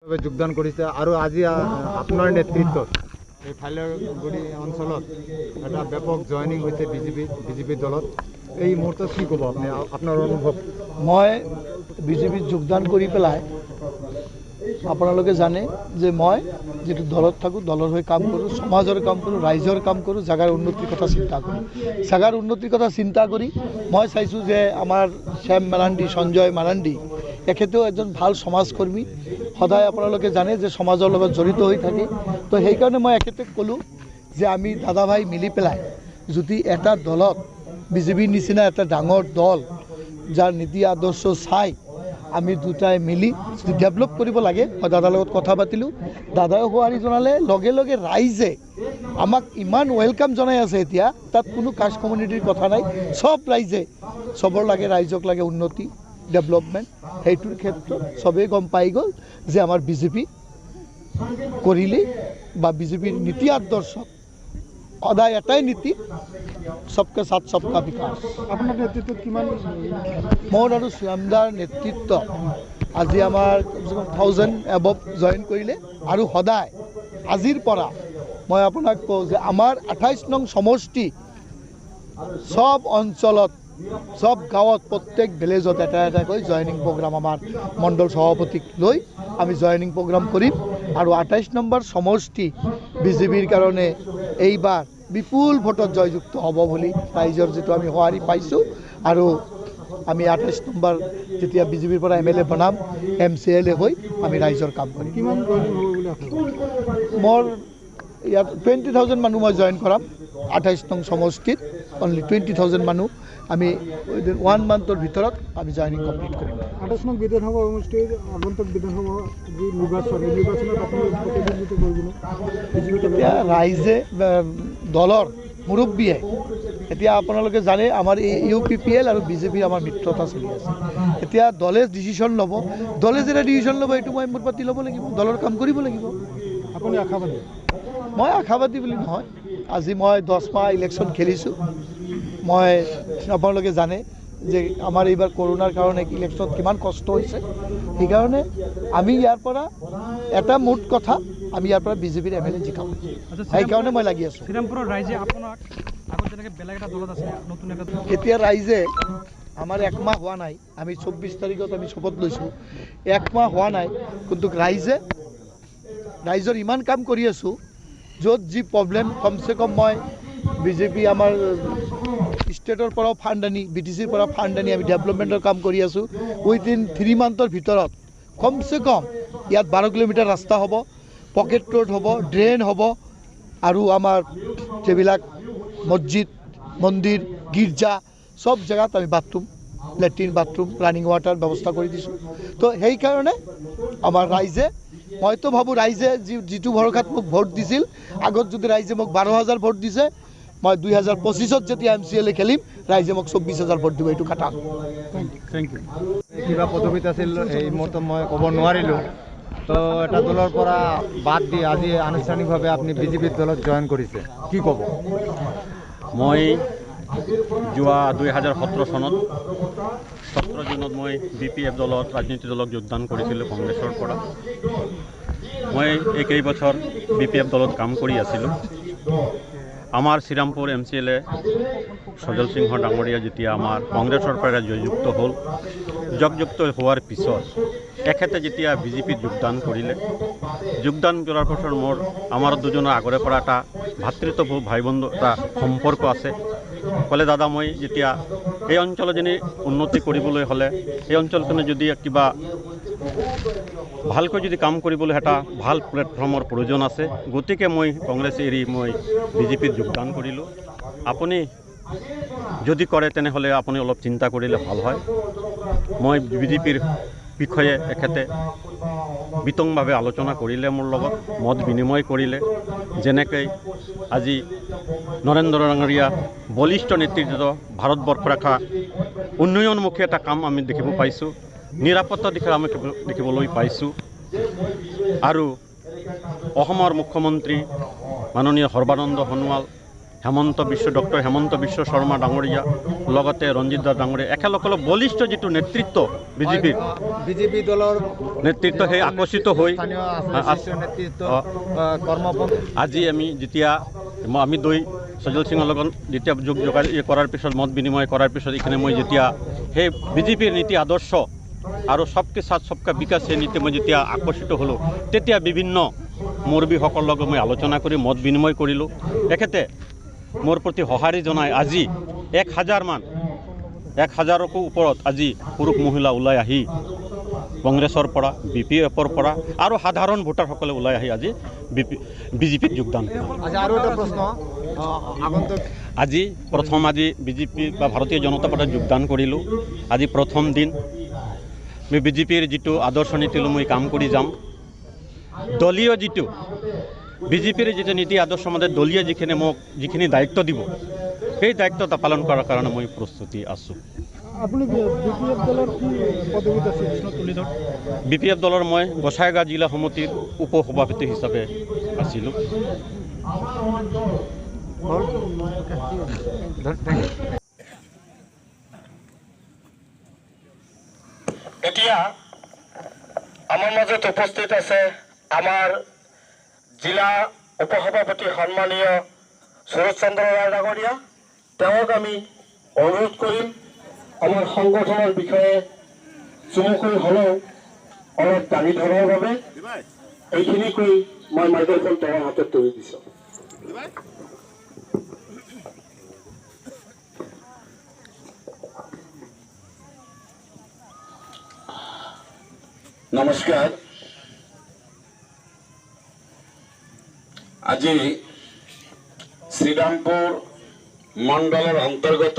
যোগদান কৰিছে আৰু আজি আপোনাৰ নেতৃত্বত এই ফাইলাৰগুৰি অঞ্চলত এটা ব্যাপক জয়নিং হৈছে বিজেপি দলত। এই মুহূৰ্তত কি ক'ব আপুনি, আপোনাৰ অনুভৱ? মই বিজেপিত যোগদান কৰি পেলাই আপোনালোকে জানে যে মই যেটো দলত থাকোঁ, দলৰ হৈ কাম কৰোঁ, সমাজৰ কাম কৰোঁ, ৰাইজৰ কাম কৰোঁ, জাগাৰ উন্নতিৰ কথা চিন্তা কৰোঁ। জাগাৰ উন্নতিৰ কথা চিন্তা কৰি মই চাইছোঁ যে আমাৰ শ্যাম মাৰাণ্ডী, সঞ্জয় মাৰাণ্ডী এখেতেও এজন ভাল সমাজকৰ্মী, সদায় আপোনালোকে জানে যে সমাজৰ লগত জড়িত হৈ থাকে। তো সেইকাৰণে মই এখেতক ক'লোঁ যে আমি দাদা ভাই মিলি পেলাই যদি এটা দলত বিজেপিৰ নিচিনা এটা ডাঙৰ দল যাৰ নীতি আদৰ্শ চাই আমি দুটাই মিলি যদি ডেভেলপ কৰিব লাগে, মই দাদাৰ লগত কথা পাতিলোঁ। দাদাই সঁহাৰি জনালে, লগে লগে ৰাইজে আমাক ইমান ৱেলকাম জনাই আছে। এতিয়া তাত কোনো কাষ্ট কমিউনিটিৰ কথা নাই, চব ৰাইজে, চবৰ লাগে, ৰাইজক লাগে উন্নতি, ডেভেলপমেণ্ট। সেইটোৰ ক্ষেত্ৰত চবেই গম পাই গ'ল যে আমাৰ বিজেপি কৰিলেই বা বিজেপিৰ নীতি আদৰ্শ সদায় এটাই নীতি, সবকে সাথ সবকা বিকাশ। আপোনাৰ নেতৃত্বত কিমান? মোৰ আৰু শ্যামদাৰ নেতৃত্ব আজি আমাৰ 1000 এবভ জইন কৰিলে আৰু সদায় আজিৰ পৰা মই আপোনাক কওঁ যে আমাৰ 28 নং সমষ্টি সব অঞ্চলত, সব গাঁৱত, প্ৰত্যেক ভিলেজত এটা এটাকৈ জইনিং প্ৰগ্ৰাম আমাৰ মণ্ডল সভাপতিক লৈ আমি জইনিং প্ৰগ্ৰাম কৰিম। আৰু 28 নম্বৰ সমষ্টি বিজেপিৰ কাৰণে এইবাৰ বিপুল ভোটত জয়যুক্ত হ'ব বুলি ৰাইজৰ যিটো আমি সঁহাৰি পাইছোঁ। আৰু আমি 28 নম্বৰ যেতিয়া বিজেপিৰ পৰা MLA বনাম, MCLA হৈ আমি ৰাইজৰ কাম কৰিম। কিমান জইনিং হ'ব বুলি আশা? মোৰ ইয়াত 20,000 মানুহ মই জইন কৰাম। 28 নং সমষ্টিত অনলি 20,000 মানুহ আমি 1 মান্থৰ ভিতৰত আমি জইনিং কমপ্লিট কৰিম। 28 নং বিধানসভা সমষ্টিৰ আগন্তুক বিধানসভা যি নিৰ্বাচনত আপুনি প্ৰতিদ্বন্দ্বিতা কৰিবনে? এতিয়া ৰাইজে, দলৰ মুৰব্বীয়ে, এতিয়া আপোনালোকে জানে আমাৰ UPPL আৰু বিজেপিৰ আমাৰ মিত্ৰতা চলি আছে। এতিয়া দলে ডিচিশ্যন ল'ব, দলে যেতিয়া ডিচিশ্যন ল'ব এইটো মই মোৰ পাতি ল'ব লাগিব, দলৰ কাম কৰিব লাগিব। আপুনি আশাবাদী? মই আশাবাদী বুলি নহয়, আজি মই 10 মাহ ইলেকশ্যন খেলিছোঁ। মই, আপোনালোকে জানে যে আমাৰ এইবাৰ কৰোণাৰ কাৰণে ইলেকশ্যনত কিমান কষ্ট হৈছে। সেইকাৰণে আমি ইয়াৰ পৰা এটা মুঠ কথা, আমি ইয়াৰ পৰা বিজেপিৰ MLA জিকাম, সেইকাৰণে মই লাগি আছোঁ। এতিয়া ৰাইজে আমাৰ 1 মাহ হোৱা নাই, আমি 24 তাৰিখত আমি শপত লৈছোঁ, 1 মাহ হোৱা নাই, কিন্তু ৰাইজৰ ইমান কাম কৰি আছোঁ, য'ত যি প্ৰব্লেম কমচে কম মই বিজেপি আমাৰ ষ্টেটৰ পৰাও ফাণ্ড আনি, BTCৰ পৰা ফাণ্ড আনি আমি ডেভেলপমেণ্টৰ কাম কৰি আছোঁ। উইদিন 3 মান্থৰ ভিতৰত কমচে কম ইয়াত 12 কিলোমিটাৰ ৰাস্তা হ'ব, পকেট ৰোড হ'ব, ড্ৰেইন হ'ব, আৰু আমাৰ যিবিলাক মছজিদ, মন্দিৰ, গীৰ্জা সব জেগাত আমি bathroom, latrine, bathroom, running water ব্যৱস্থা কৰি দিছোঁ। তো সেইকাৰণে আমাৰ ৰাইজে, মইতো ভাবোঁ ৰাইজে যিটো ভৰসাত মোক ভোট দিছিল, আগত যদি ৰাইজে মোক 12,000 ভোট দিছে, মই 2025ত যেতিয়া MCLA খেলিম, ৰাইজে মোক 24,000 ভোট দিব, এইটো খাটাং। Thank you. কিবা পদবীত আছিল এই মুহূৰ্তত মই ক'ব নোৱাৰিলোঁ। তো এটা দলৰ পৰা বাদ দি আজি আনুষ্ঠানিকভাৱে আপুনি বিজেপিৰ দলত জইন কৰিছে, কি ক'ব? মই যোৱা 2017 চনত 17 জুনত মই BPF দলত, ৰাজনীতি দলত যোগদান কৰিছিলোঁ কংগ্ৰেছৰ পৰা। মই এই কেইবছৰ BPF দলত কাম কৰি আছিলোঁ। আমাৰ শ্ৰীৰামপুৰ MCLA সজল সিংহ ডাঙৰীয়া যেতিয়া আমাৰ কংগ্ৰেছৰ পৰা জয়যুক্ত হ'ল, জয়যুক্ত হোৱাৰ পিছত এখেতে যেতিয়া বিজেপিত যোগদান কৰিলে, যোগদান কৰাৰ পাছত আমাৰ দুজনৰ আগৰে পৰা এটা ভাতৃত্ববোধ, ভাই বন্ধু এটা সম্পৰ্ক আছে। ক'লে দাদা, মই যেতিয়া এই অঞ্চলজনী উন্নতি কৰিবলৈ হ'লে, এই অঞ্চলখনে যদি কিবা ভালকৈ যদি কাম কৰিবলৈ এটা ভাল প্লেটফৰ্মৰ প্ৰয়োজন আছে, গতিকে মই কংগ্ৰেছ এৰি মই বিজেপিত যোগদান কৰিলোঁ। আপুনি যদি কৰে তেনেহ'লে আপুনি অলপ চিন্তা কৰিলে ভাল হয়। মই বিজেপিৰ বিষয়ে এখেতে বিতংভাৱে আলোচনা কৰিলে, মোৰ লগত মত বিনিময় কৰিলে। যেনেকৈ আজি নৰেন্দ্ৰ ডাঙৰীয়া বলিষ্ঠ নেতৃত্ব, ভাৰতবৰ্ষৰ এটা উন্নয়নমুখী এটা কাম আমি দেখিব পাইছোঁ, নিৰাপত্তা দিশে আমি দেখিবলৈ পাইছোঁ। আৰু অসমৰ মুখ্যমন্ত্ৰী মাননীয় সৰ্বানন্দ সোণোৱাল ডক্টৰ হেমন্ত বিশ্ব শৰ্মা ডাঙৰীয়া লগতে ৰঞ্জিত দাস ডাঙৰীয়া একেলগে বলিষ্ঠ যিটো নেতৃত্ব বিজেপি দলৰ নেতৃত্ব সেই আকৰ্ষিত হৈ স্থানীয় শীৰ্ষ নেতৃত্ব কৰ্মপন্থী আজি আমি সজল সিঙৰ লগত যেতিয়া কৰাৰ পিছত মত বিনিময় কৰাৰ পিছত এইখানে মই যেতিয়া সেই বিজেপিৰ নীতি আদৰ্শ আৰু সবকে সাথ সবকা বিকাশ সেই নীতি মই যেতিয়া আকৰ্ষিত হ'লোঁ তেতিয়া বিভিন্ন মুৰব্বীসকলৰ লগত মই আলোচনা কৰি মত বিনিময় কৰিলোঁ। তেখেতে মোৰ প্ৰতি সঁহাৰি জনাই আজি 1000কো ওপৰত আজি পুৰুষ মহিলা ওলাই আহি কংগ্ৰেছৰ পৰা BPFৰ পৰা আৰু সাধাৰণ ভোটাৰসকলে ওলাই আহি আজি বিজেপিত যোগদান কৰে। আৰু এটা প্ৰশ্ন আগন্তুক আজি বিজেপি বা ভাৰতীয় জনতা পাৰ্টিত যোগদান কৰিলোঁ। আজি প্ৰথম দিন মই বিজেপিৰ যিটো আদৰ্শ নীতি লৈ মই কাম কৰি যাম। দলীয় যিটো বিজেপিৰ যিটো নীতি আদৰ্শ মতে দলীয় যিখিনি দায়িত্ব দিব সেই দায়িত্বটা পালন কৰাৰ কাৰণে মই প্ৰস্তুতি আছোঁ। আপুনি BPF দলৰ কি পদবীত আছে তুলি ধৰক? BPF দলৰ মই গোসাইগাঁও জিলা সমিতিৰ উপ সভাপতি হিচাপে আছিলোঁ। এতিয়া আমাৰ মাজত উপস্থিত আছে আমাৰ জিলা উপসভাপতি সন্মানীয় সুৰজ চন্দ্ৰ ৰায় ডাঙৰীয়া। তেওঁক আমি অনুৰোধ কৰিম আমাৰ সংগঠনৰ বিষয়ে চমুকৈ হ'লেও অলপ দাঙি ধৰাৰ বাবে। এইখিনি কৈ মই মাইক্ৰফোন তেওঁৰ হাতত তুলি দিছোঁ। নমস্কাৰ। আজি শ্ৰীৰামপুৰ মণ্ডলৰ অন্তৰ্গত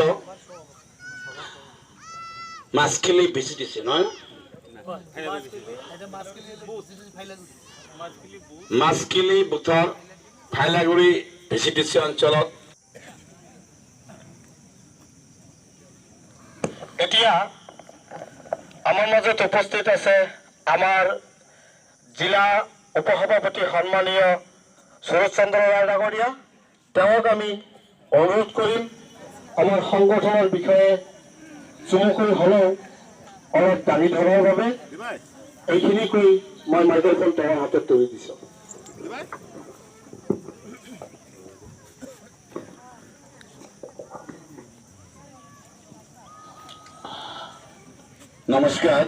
মাছখিলি VCTC নহয়, মাছখিলি বুথৰ ফাইলাগুৰি VCTC অঞ্চলত এতিয়া আমাৰ মাজত উপস্থিত আছে আমাৰ জিলা উপসভাপতি সন্মানীয় সুৰজ চন্দ্ৰ ৰায় ডাঙৰীয়া। তেওঁক আমি অনুৰোধ কৰিম আমাৰ সংগঠনৰ বিষয়ে চমুকৈ হ'লেও অলপ দাঙি ধৰাৰ বাবে। এইখিনি কৈ মই মাইক্ৰফোন তেওঁৰ হাতত তুলি দিছোঁ। নমস্কাৰ।